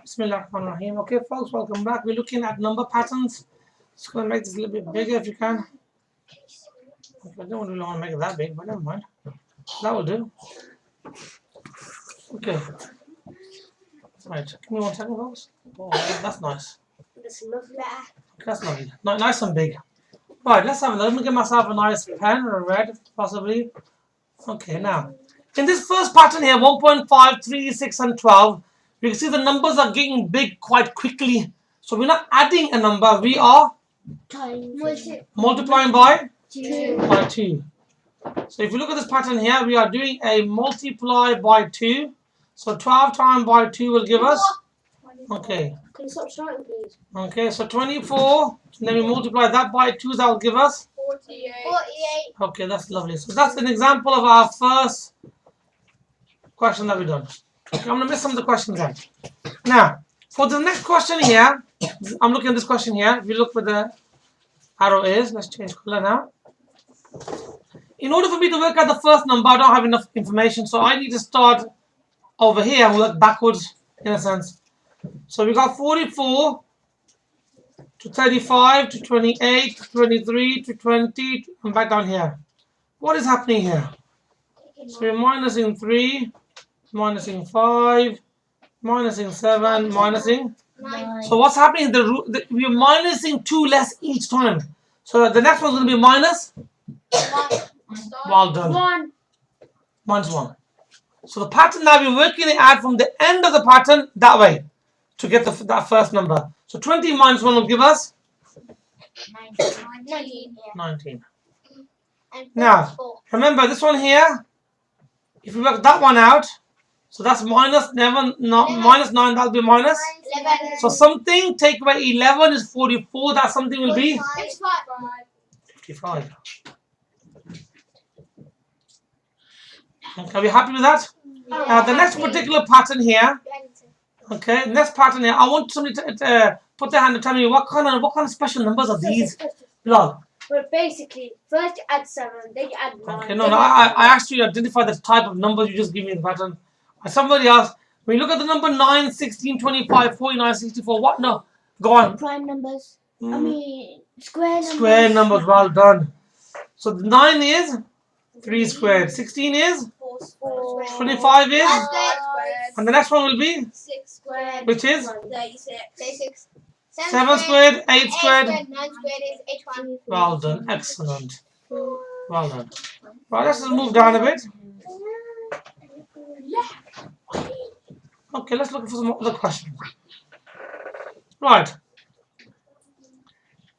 Bismillahirrahmanirrahim. Okay, folks, welcome back. We're looking at number patterns. Just going to make this a little bit bigger if you can. Okay, I don't really want to make it that big, but never mind. That will do. Okay. Right, give me 1 second, folks. Oh, that's nice. That's lovely. That's lovely. Nice and big. Right, let's have a look. Let me get myself a nice pen or a red, possibly. Okay, now, in this first pattern here, 1.5, 3, 6, and 12, you can see the numbers are getting big quite quickly. So we're not adding a number, we are multiplying by 2. So if you look at this pattern here, we are doing a multiply by 2. So 12 times by 2 will give us, okay. Can you stop shouting, please? Okay, so 24, and then we multiply that by 2, that will give us 48. Okay, that's lovely. So that's an example of our first question that we've done. Okay, I'm going to miss some of the questions out. Now, for the next question here, I'm looking at this question here. If you look where the arrow is, let's change color now. In order for me to work out the first number, I don't have enough information, so I need to start over here and work backwards, in a sense. So we got 44 to 35 to 28 to 23 to 20 and back down here. What is happening here? So we're minusing 3, minusing 5, minusing 7, minusing 9. So what's happening? We're minusing 2 less each time. So the next one's going to be minus 1. Well done. Minus 1. So the pattern now we're working it out from the end of the pattern that way to get that first number. So 20 minus 1 will give us 19. Now, remember this one here, if we work that one out, so that's minus 9, that'll be minus 11. So something, take away 11 is 44, that something will be 55. Okay, are we happy with that? Now the next particular pattern here, okay, next pattern here, I want somebody to put their hand and tell me what kind of special numbers are these? Bilal. But basically, first you add 7, then you add 9. Okay, no, I asked you to identify the type of numbers, you just give me the pattern. Somebody else, when you look at the number 9, 16, 25, 49, 64, what? No, go on. Prime numbers. I mean, square numbers. Square numbers, well done. So the 9 is 3 squared, 16 is 4. 25 is, and the next one will be 6 squared. which is 36. 7 squared, 8 squared. 9 squared is 81. Well done, excellent. Well done. Right, let's just move down a bit. Okay, let's look for some other questions. Right.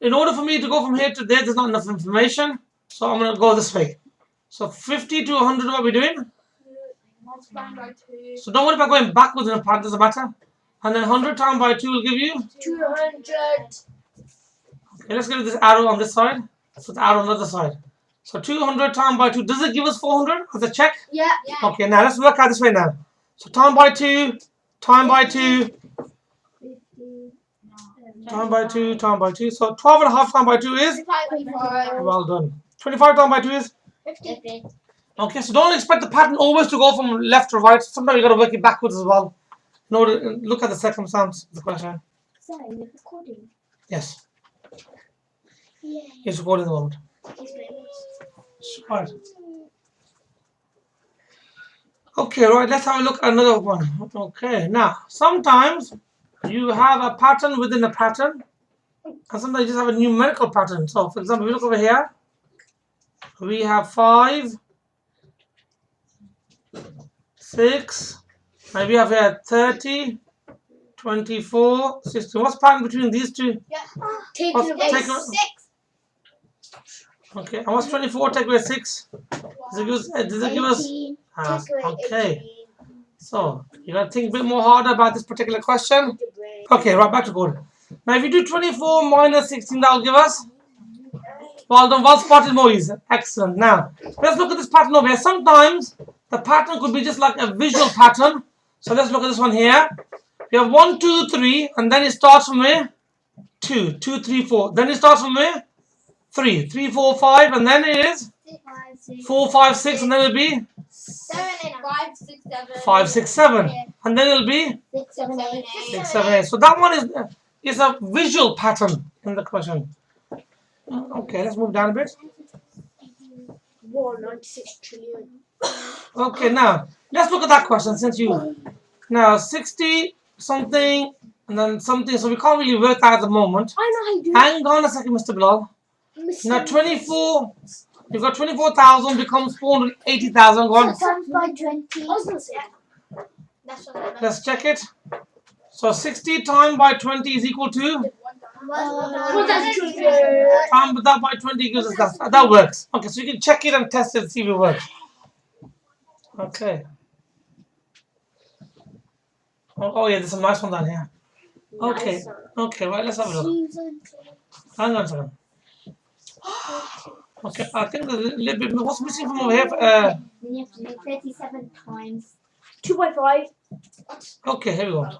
In order for me to go from here to there, there's not enough information, so I'm going to go this way. So 50 to 100, what are we doing? Multiplying by 2. So don't worry about going backwards in a part, doesn't matter. And then 100 times by 2 will give you? 200. Okay, let's get this arrow on this side. So the arrow on the other side. So 200 times by 2, does it give us 400 as a check? Yeah. Okay, now let's work out this way now. So time by 2, time by 2, time by 2, time by 2. So 12 and a half times by 2 is? 25. Well done. 25 times by 2 is? 50. Okay, so don't expect the pattern always to go from left to right. Sometimes you got to work it backwards as well. In order to look at the circumstance of the question. Sorry, you're recording. Yes. Yeah. It's recording at the moment. Right. Okay, right, let's have a look at another one. Okay, now, sometimes you have a pattern within a pattern, and sometimes you just have a numerical pattern. So, for example, if you look over here, we have 5, 6, and we have here 30, 24, 16. What's the pattern between these two? Yeah. Take away 6. 6. Okay, and what's 24 take away 6? Does it give us? Okay. So, you got to think a bit more harder about this particular question. Okay, right, back to code. Now, if you do 24 minus 16, that will give us? Well done, well spotted, Moise. Excellent. Now, let's look at this pattern over here. Sometimes the pattern could be just like a visual pattern. So, let's look at this one here. We have 1, 2, 3, and then it starts from where? 2, 2, 3, 4. Then it starts from where? 3, 3, 4, 5, and then it is 4, 5, 6, and then it will be 7 and 5, 6, 7. 5, 6, 7. Yeah. And then it'll be 6, 7, 8. 6, 7, 8. So that one is a visual pattern in the question. Okay, let's move down a bit. 196 trillion. Okay, now let's look at that question since you now 60 something and then something, so we can't really work that at the moment. I know how you do Hang on a second, Mr. Bilal. it. Now 24, you've got 24,000 becomes 480,000. Go on. Times by 20. I was going to say. That's what I meant. Let's check it. So 60 times by 20 is equal to That's trillion. times that by 20 gives us that. That works. Okay, so you can check it and test it and see if it works. Okay. Oh yeah, there's some nice ones down here. Okay. Nice. Okay, right, let's have a look. Hang on a second. Okay, I think there's a little bit. What's missing from over here? Then you have to do 37 times 2.5. Okay, here we go.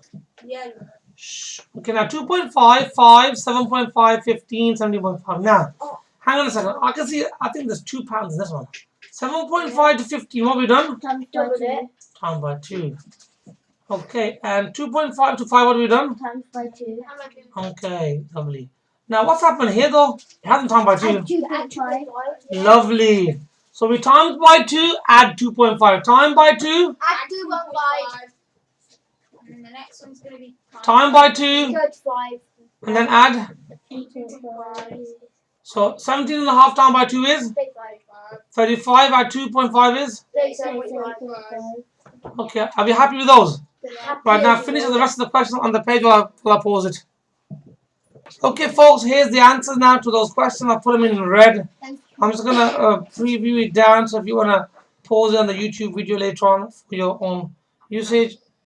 Yeah. Shh. Okay, now 2.5, 5, 7.5, 15, 17.5. Now, hang on a second. I can see, I think there's 2 pounds in this one. 7.5 to 15, what have we done? Times by 2. Times by 2. Okay, and 2.5 to 5, what have we done? Times by 2. Okay, lovely. Now, what's happened here though? It hasn't times by 2. Add 2.5. Lovely. So we times by 2, add 2.5. Time by 2, Add 2.5. And the next one's going to be time by 2, 35. and then add. 2.5. So 17.5 times by 2 is 35. 35, add 2.5 is. 37.5. Okay, are we happy with those? Right, now finish the rest of the questions on the page while I pause it. Okay, folks, here's the answers now to those questions. I'll put them in red. I'm just going to preview it down, so if you want to pause it on the YouTube video later on for your own usage.